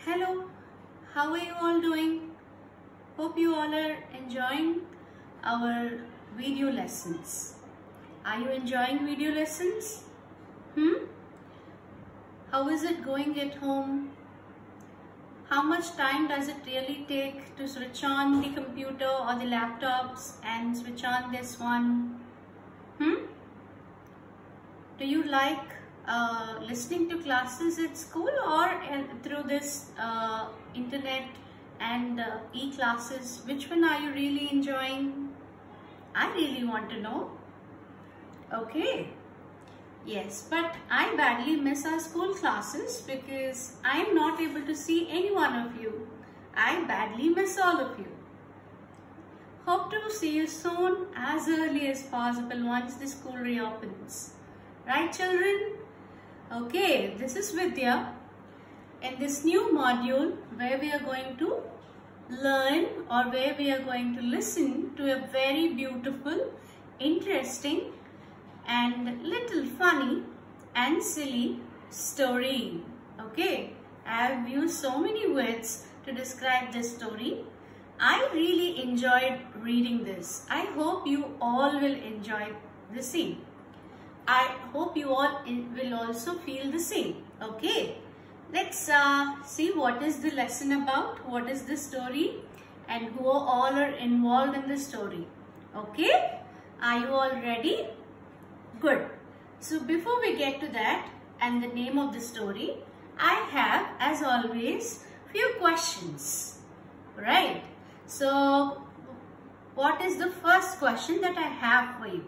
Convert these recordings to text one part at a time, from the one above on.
Hello, how are you all doing? Hope you all are enjoying our video lessons. Are you enjoying video lessons? How is it going at home? How much time does it really take to switch on the computer or the laptops and switch on this one? Do you like listening to classes at school or through this internet and e-classes? Which one are you really enjoying? I really want to know. Okay. Yes, but I badly miss our school classes because I am not able to see any one of you. I badly miss all of you. Hope to see you soon, as early as possible once the school reopens. Right, children? Okay, this is Vidya. In this new module where we are going to learn or where we are going to listen to a very beautiful, interesting and little funny and silly story. Okay, I have used so many words to describe this story. I really enjoyed reading this. I hope you all will enjoy the same. I hope you all will also feel the same. Okay, let's see what is the lesson about, what is the story and who all are involved in the story. Okay, are you all ready? Good. So before we get to that and the name of the story, I have, as always, few questions. Right. So what is the first question that I have for you?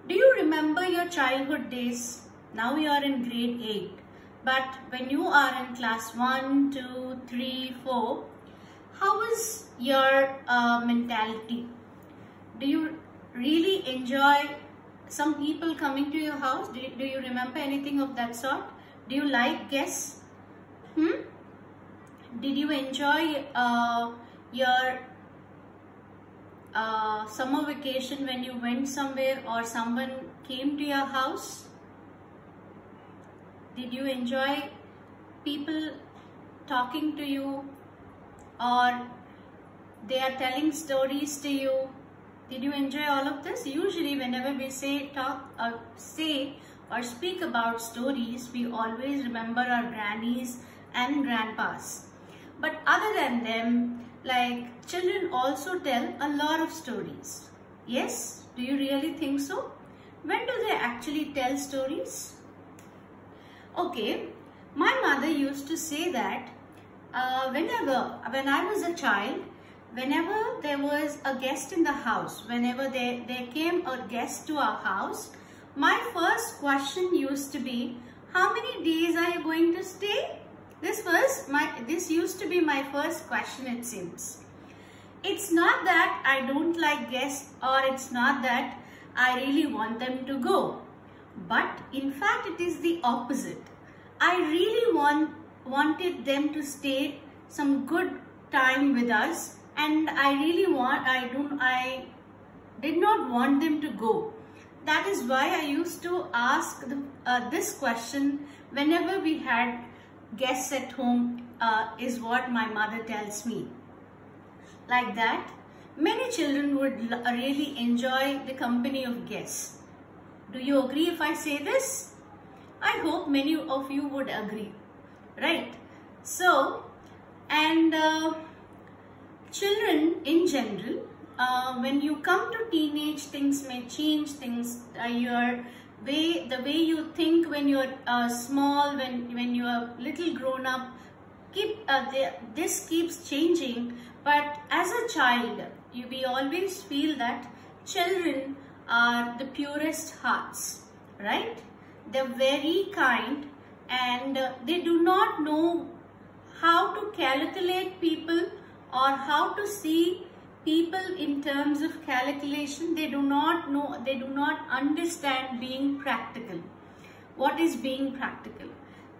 Do you remember your childhood days? Now you are in grade 8. But when you are in class 1, 2, 3, 4, how is your mentality? Do you really enjoy some people coming to your house? Do you remember anything of that sort? Do you like guests? Did you enjoy your summer vacation when you went somewhere or someone came to your house? Did you enjoy people talking to you or they are telling stories to you? Did you enjoy all of this? Usually whenever we say or speak about stories, we always remember our grannies and grandpas. But other than them, like, children also tell a lot of stories. Yes? Do you really think so? When do they actually tell stories? Okay, my mother used to say that when I was a child, whenever there was a guest in the house, whenever there came a guest to our house, my first question used to be, how many days are you going to stay? This used to be my first question, it seems. It's not that I don't like guests or it's not that I really want them to go. But in fact, it is the opposite. I really wanted them to stay some good time with us, and I did not want them to go. That is why I used to ask this question whenever we had guests at home, is what my mother tells me. Like that, many children would really enjoy the company of guests. Do you agree if I say this? I hope many of you would agree, right? So, and children in general, when you come to teenage, things may change. The way you think when you're small, when you are little grown up, this keeps changing. But as a child, we always feel that children are the purest hearts, right? They're very kind and they do not know how to calculate people or how to see people in terms of calculation. They do not know, they do not understand being practical. What is being practical?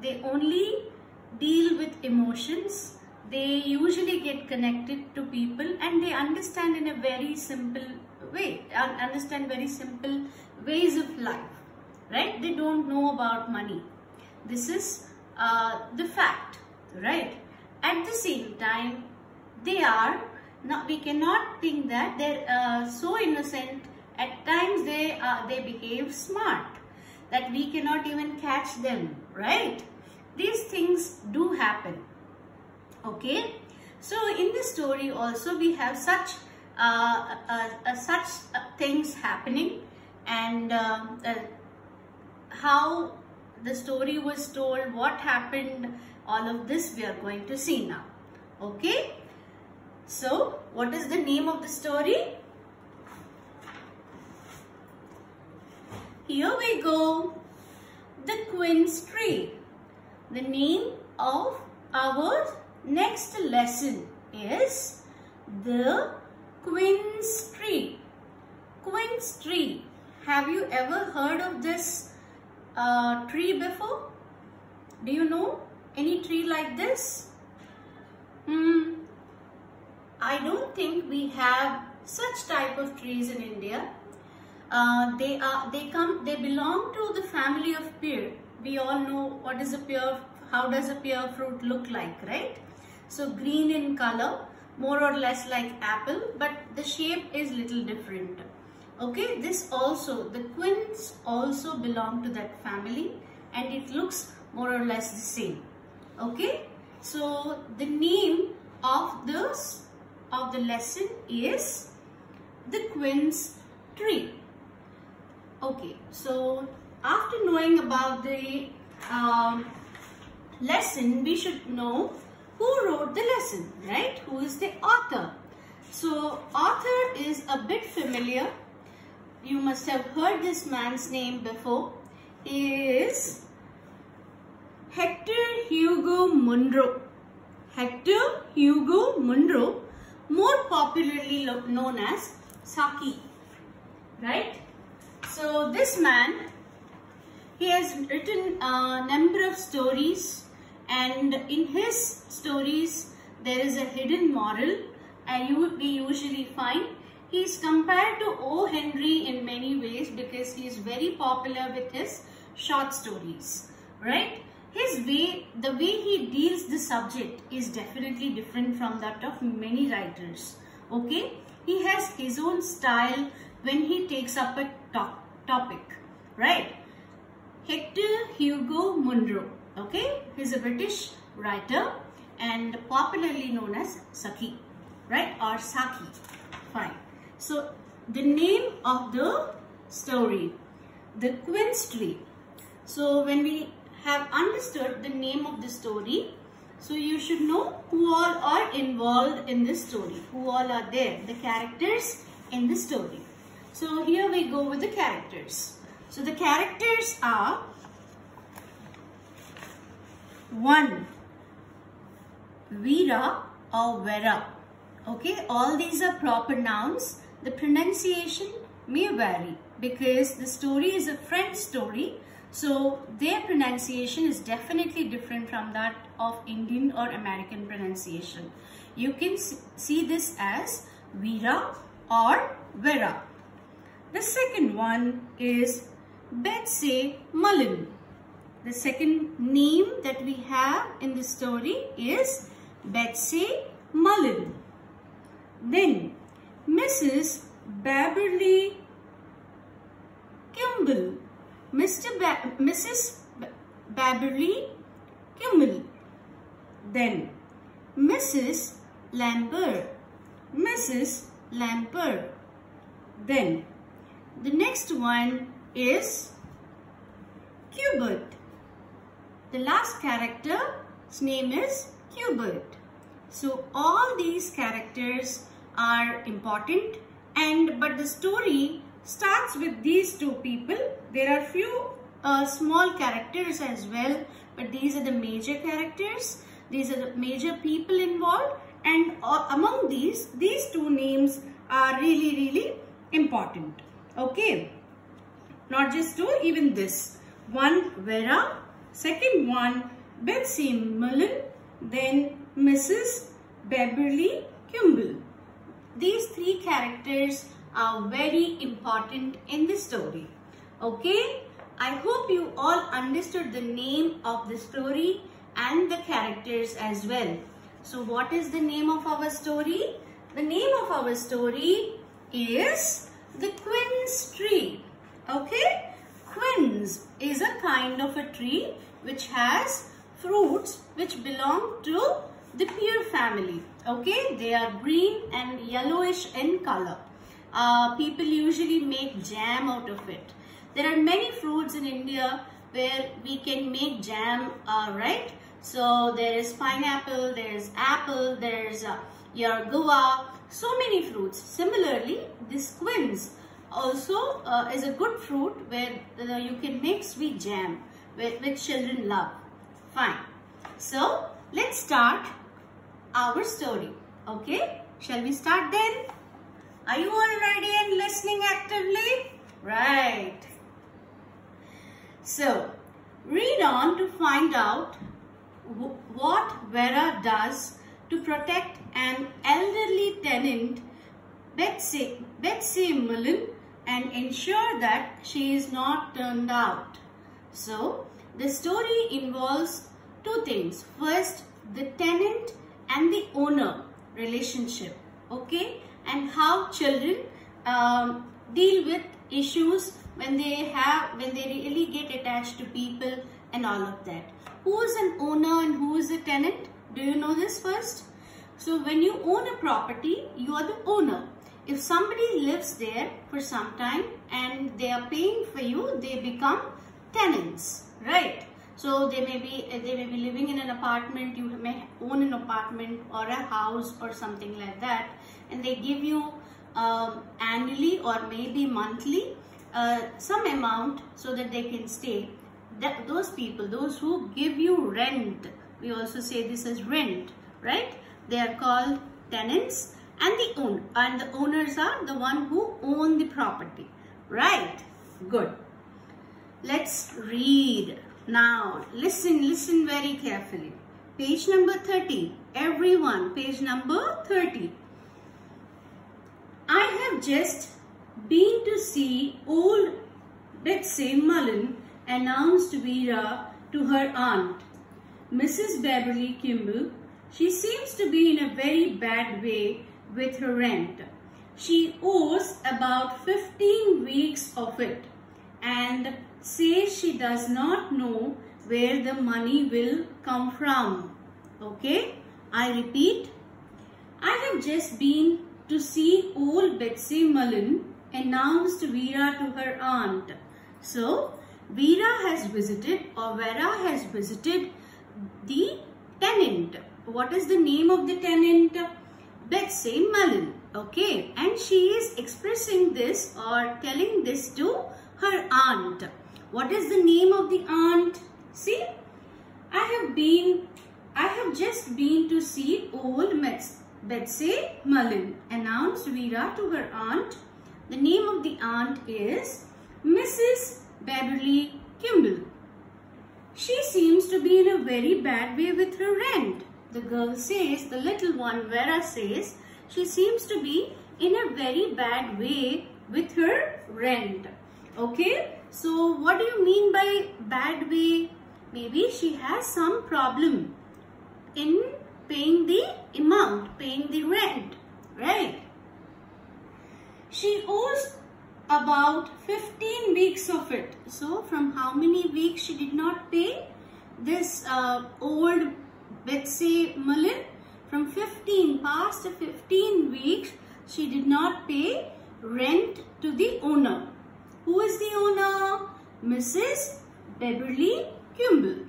They only deal with emotions. They usually get connected to people and they understand in a very simple way, understand very simple ways of life, right? They don't know about money. This is the fact, right? at the same time, they are not, we cannot think that they're so innocent. At times they behave smart, that we cannot even catch them, right? These things do happen. Okay, so in the story also we have such things happening, and how the story was told, what happened, all of this we are going to see now. Okay, so what is the name of the story? Here we go. The Quince Tree. The name of our next lesson is the Quince Tree. Quince Tree. Have you ever heard of this tree before? Do you know any tree like this? I don't think we have such type of trees in India. They belong to the family of pear. We all know what is a pear, how does a pear fruit look like, right? So green in color, more or less like apple, but the shape is little different. Okay, this also, the quince also belong to that family, and it looks more or less the same. Okay, so the name of the lesson is the Quince Tree. Okay, so after knowing about the lesson, we should know who wrote the lesson, right? Who is the author? So author is a bit familiar. You must have heard this man's name before. He is Hector Hugo Munro. Hector Hugo Munro, more popularly known as Saki, right? So this man, he has written a number of stories, and in his stories there is a hidden moral, and we usually find he is compared to O. Henry in many ways because he is very popular with his short stories, right? The way he deals the subject is definitely different from that of many writers. Okay, he has his own style when he takes up a topic, right? Hector Hugo Munro, okay, he's a British writer and popularly known as Saki, right, or Saki. Fine. So the name of the story, the Quince Tree. So when we have understood the name of the story, so you should know who all are involved in this story, who all are there, the characters in the story. So here we go with the characters. So the characters are 1. Vera or Vera. Okay, all these are proper nouns. The pronunciation may vary because the story is a French story. So their pronunciation is definitely different from that of Indian or American pronunciation. You can see this as Vera or Vera. The second one is Betsy Mullen. The second name that we have in the story is Betsy Mullen. Then Mrs. Beverly Kimball. Mrs. Beverly Kimball. Then Mrs. Lambert. Mrs. Lambert. Then the next one is Cubert. The last character's name is Cubert. So all these characters are important, but the story starts with these two people. There are few small characters as well, but these are the major characters. These are the major people involved, and among these two names are really important. Okay, not just two, even this one Vera, second one Betsy Mullen, then Mrs. Beverly Kimball. These three characters are very important in the story. Okay, I hope you all understood the name of the story and the characters as well. So what is the name of our story? The name of our story is the quince tree. Okay? Quince is a kind of a tree which has fruits which belong to the pear family. Okay? They are green and yellowish in color. People usually make jam out of it. There are many fruits in India where we can make jam, right? So there is pineapple, there is apple, there is your guava, so many fruits. Similarly, this quince also is a good fruit where you can make sweet jam, which children love. Fine. So let's start our story. Okay? Shall we start then? Are you all ready and listening actively? Right. So, read on to find out what Vera does to protect an elderly tenant, Betsy Mullen, and ensure that she is not turned out. So, the story involves two things. First, the tenant and the owner relationship, okay, and how children deal with issues when they really get attached to people and all of that. Who is an owner and who is a tenant? Do you know this first? So when you own a property, you are the owner. If somebody lives there for some time and they are paying for you, they become tenants, right? So they may be living in an apartment, you may own an apartment or a house or something like that, and they give you annually or maybe monthly some amount so that they can stay. Those people, those who give you rent, we also say this as rent, right? They are called tenants, and the owners are the one who own the property, right? Good. Let's read. Now, listen very carefully. Page number 30. Everyone, page number 30. I have just been to see old Betsy Mullen, announced Vera to her aunt, Mrs. Beverly Kimball. She seems to be in a very bad way with her rent. She owes about 15 weeks of it and says she does not know where the money will come from. Okay, I repeat, I have just been to see old Betsy Mullen, announced Vera to her aunt. So, Vera has visited the tenant. What is the name of the tenant? Betsy Mullen. Okay, and she is expressing this or telling this to her aunt. What is the name of the aunt? See, I have just been to see old Betsy Mullen, announced Vera to her aunt. The name of the aunt is Mrs. Beverly Kimball. She seems to be in a very bad way with her rent. The girl says, the little one, Vera says, she seems to be in a very bad way with her rent. Okay, so what do you mean by bad way? Maybe she has some problem in paying the amount, paying the rent, right? She owes about 15 weeks of it. So from how many weeks she did not pay this old Betsy Mullen? From 15, past 15 weeks, she did not pay rent to the owner. Who is the owner? Mrs. Beverly Kimball.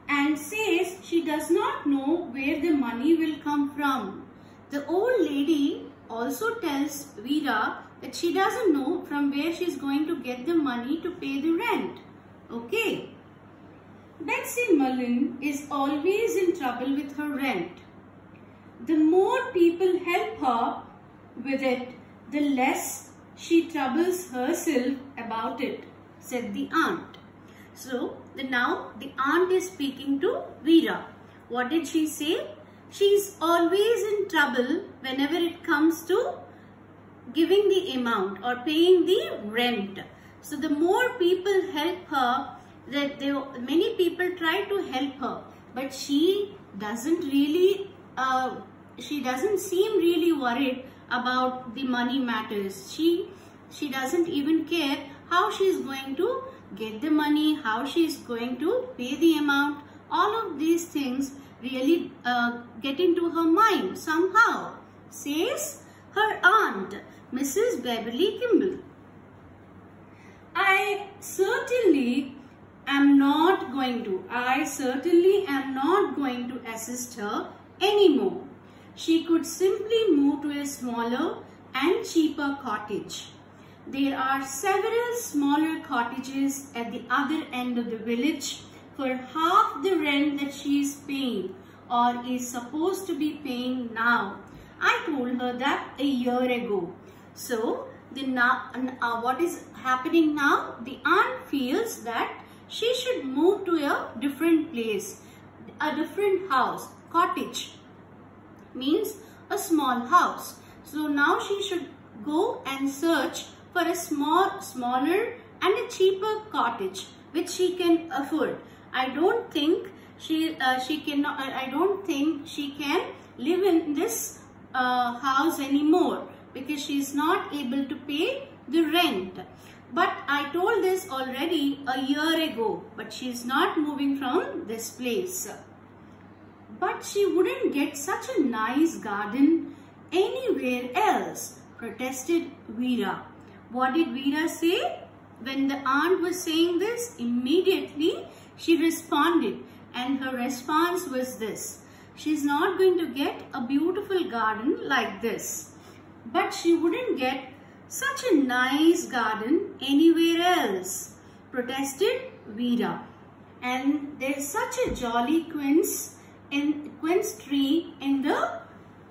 And says she does not know where the money will come from. The old lady also tells Vera that she doesn't know from where she is going to get the money to pay the rent. Okay. Betsy Mullen is always in trouble with her rent. The more people help her with it, the less she troubles herself about it, said the aunt. So, now the aunt is speaking to Vera. What did she say? She is always in trouble whenever it comes to giving the amount or paying the rent. So, the more people help her, many people try to help her, but she doesn't really, she doesn't seem really worried about the money matters. She doesn't even care how she's going to get the money, how she's going to pay the amount. All of these things really get into her mind somehow, says her aunt, Mrs. Beverly Kimball. I certainly am not going to assist her anymore. She could simply move to a smaller and cheaper cottage. There are several smaller cottages at the other end of the village for half the rent that she is paying or is supposed to be paying now. I told her that a year ago. So, what is happening now? The aunt feels that she should move to a different place, a different house. Cottage means a small house. So now she should go and search for a smaller and a cheaper cottage which she can afford. I don't think she can live in this house anymore because she is not able to pay the rent. But I told this already a year ago, but she is not moving from this place. But she wouldn't get such a nice garden anywhere else, protested Veera. What did Veera say? When the aunt was saying this, immediately she responded, and her response was this: she's not going to get a beautiful garden like this, but she wouldn't get such a nice garden anywhere else, protested Veera. And there's such a jolly quince tree in the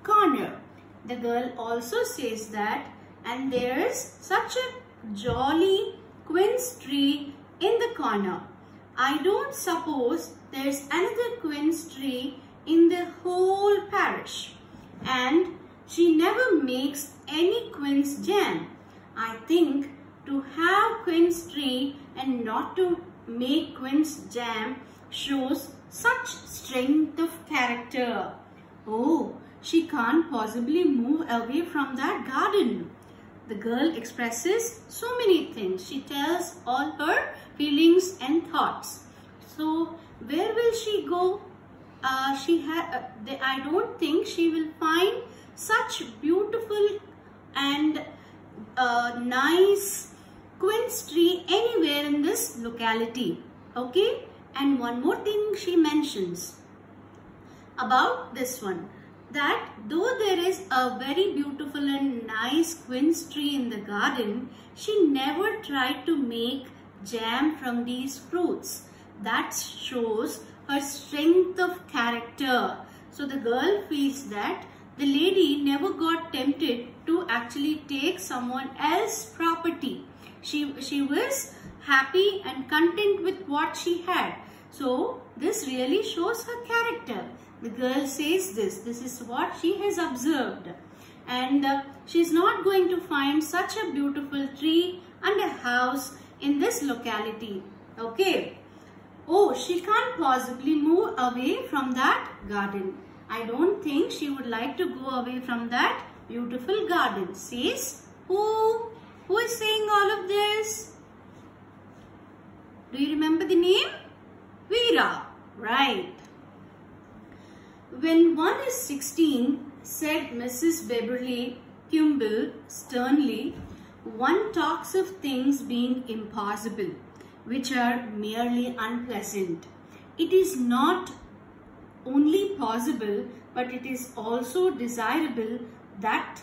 corner. The girl also says that, and there's such a jolly quince tree in the corner. I don't suppose there's another quince tree in the whole parish. And she never makes any quince jam. I think to have quince tree and not to make quince jam shows such strength of character. Oh, she can't possibly move away from that garden. The girl expresses so many things. She tells all her feelings and thoughts. So, where will she go? I don't think she will find such beautiful and nice quince tree anywhere in this locality. Okay? And one more thing she mentions about this one, that though there is a very beautiful and nice quince tree in the garden, she never tried to make jam from these fruits. That shows her strength of character. So the girl feels that the lady never got tempted to actually take someone else's property. She was happy and content with what she had. So this really shows her character. The girl says this is what she has observed. And she's not going to find such a beautiful tree and a house in this locality. Okay. Oh, she can't possibly move away from that garden. I don't think she would like to go away from that beautiful garden. Says who? Who is saying all of this? Do you remember the name? Veera. Right. When one is 16, said Mrs. Beverly Kimball sternly, one talks of things being impossible, which are merely unpleasant. It is not only possible, but it is also desirable that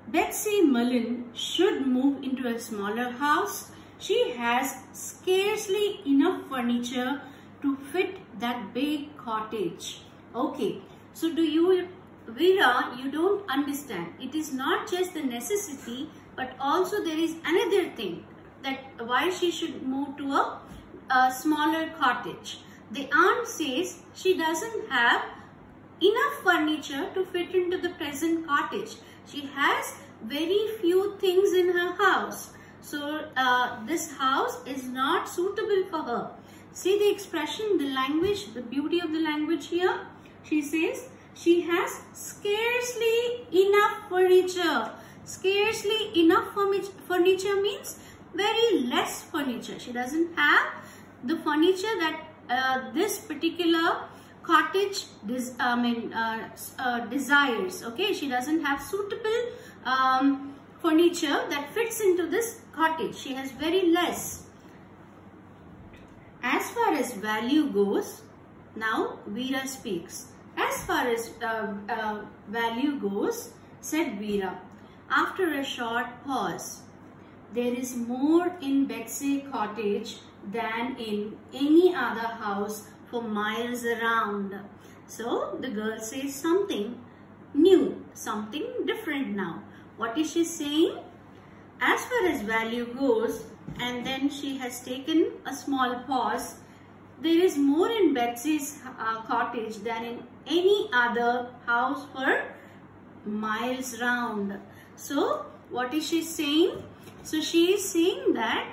Betsy Mullen should move into a smaller house. She has scarcely enough furniture to fit that big cottage. Okay, so Veera, you don't understand. It is not just the necessity, but also there is another thing, that why she should move to a smaller cottage. The aunt says she doesn't have enough furniture to fit into the present cottage. She has very few things in her house. So this house is not suitable for her. See the expression, the language, the beauty of the language here. She says she has scarcely enough furniture. Scarcely enough furniture means very less furniture. She doesn't have the furniture that this particular cottage desires. Okay, she doesn't have suitable furniture that fits into this cottage. She has very less. As far as value goes, now Veera speaks. As far as value goes, said Veera, after a short pause, there is more in Betsy Cottage than in any other house for miles around. So the girl says something new, something different now. What is she saying? As far as value goes, and then she has taken a small pause, there is more in Betsy's cottage than in any other house for miles round. So what is she saying? So she is saying that,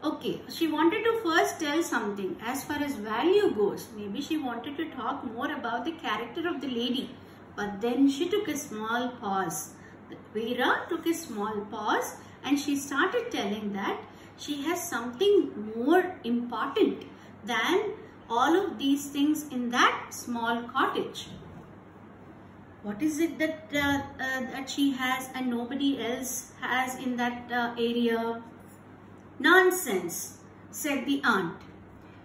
okay, she wanted to first tell something as far as value goes. Maybe she wanted to talk more about the character of the lady, but then she took a small pause. Veera took a small pause and she started telling that she has something more important than all of these things in that small cottage. What is it that that she has and nobody else has in that area? Nonsense, said the aunt.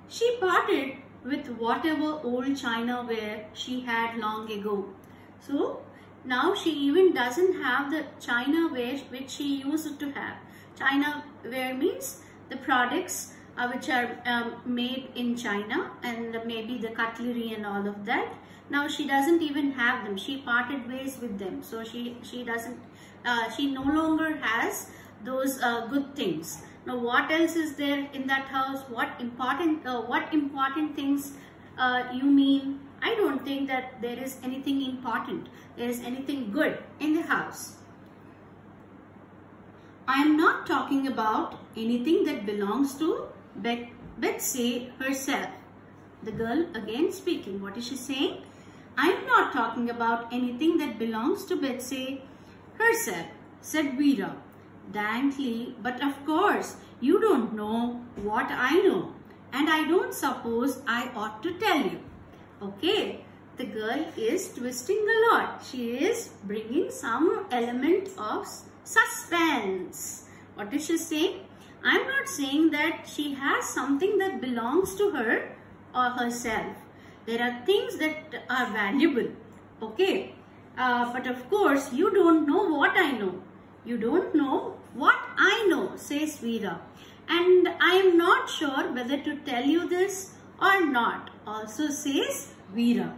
She parted with whatever old chinaware she had long ago. So now she even doesn't have the chinaware which she used to have. Chinaware means the products which are made in China, and maybe the cutlery and all of that. Now she doesn't even have them. She parted ways with them. So she no longer has those good things. Now what else is there in that house? What important things you mean? I don't think that there is anything important. There is anything good in the house. I am not talking about anything that belongs to Betsy herself. The girl again speaking. What is she saying? I am not talking about anything that belongs to Betsy herself, said Veera daintily. But of course, you don't know what I know, and I don't suppose I ought to tell you. Okay, the girl is twisting a lot. She is bringing some element of suspense. What is she saying? I am not saying that she has something that belongs to her or herself. There are things that are valuable. Okay, but of course you don't know what I know. You don't know what I know, says Veera. And I am not sure whether to tell you this or not, also says Veera.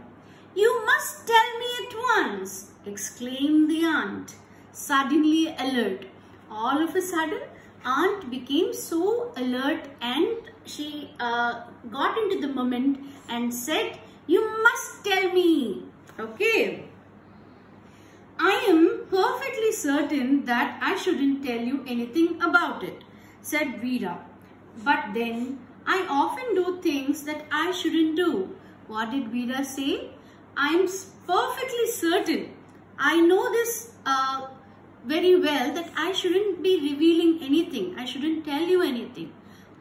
You must tell me at once, exclaimed the aunt, suddenly alert. All of a sudden, aunt became so alert and she got into the moment and said, you must tell me. Okay. I am perfectly certain that I shouldn't tell you anything about it, said Veera. But then I often do things that I shouldn't do. What did Veera say? I am perfectly certain. I know this very well that I shouldn't be revealing anything. I shouldn't tell you anything.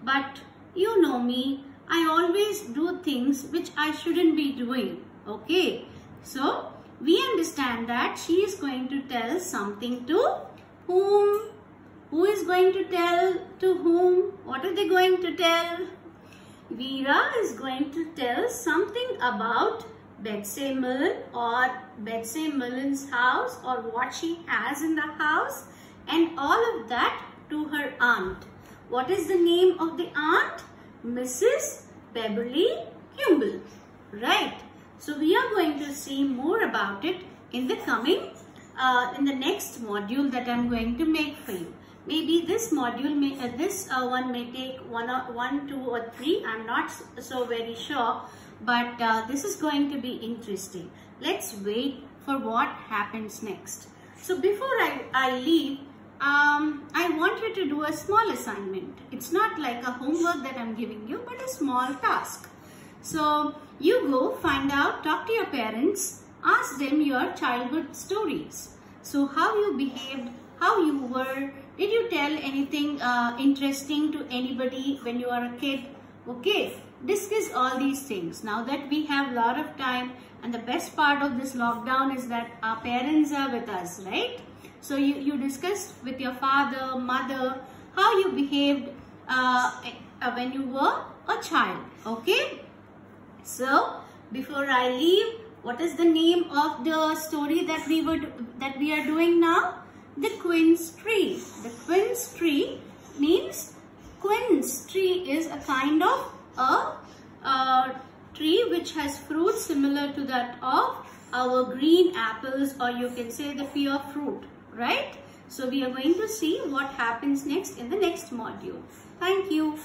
But you know me, I always do things which I shouldn't be doing. Okay. So we understand that she is going to tell something to whom? Who is going to tell to whom? What are they going to tell? Veera is going to tell something about Betsy Millen or Betsy Millen's house or what she has in the house and all of that to her aunt. What is the name of the aunt? Mrs. Beverly Kimball. Right. So we are going to see more about it in the coming, in the next module that I am going to make for you. Maybe this module may, one may take one, 2 or 3. I am not so very sure, but this is going to be interesting. Let's wait for what happens next. So before I leave, I want you to do a small assignment. It's not like a homework that I'm giving you, but a small task. So you go, find out, talk to your parents, ask them your childhood stories. So how you behaved, how you were, did you tell anything interesting to anybody when you are a kid? Okay, discuss all these things. Now that we have a lot of time, and the best part of this lockdown is that our parents are with us, right? So you discuss with your father, mother, how you behaved when you were a child. Okay. So before I leave, what is the name of the story that we are doing now? The quince tree. The quince tree means quince tree is a kind of a tree which has fruit similar to that of our green apples, or you can say the pear fruit, right? So we are going to see what happens next in the next module. Thank you.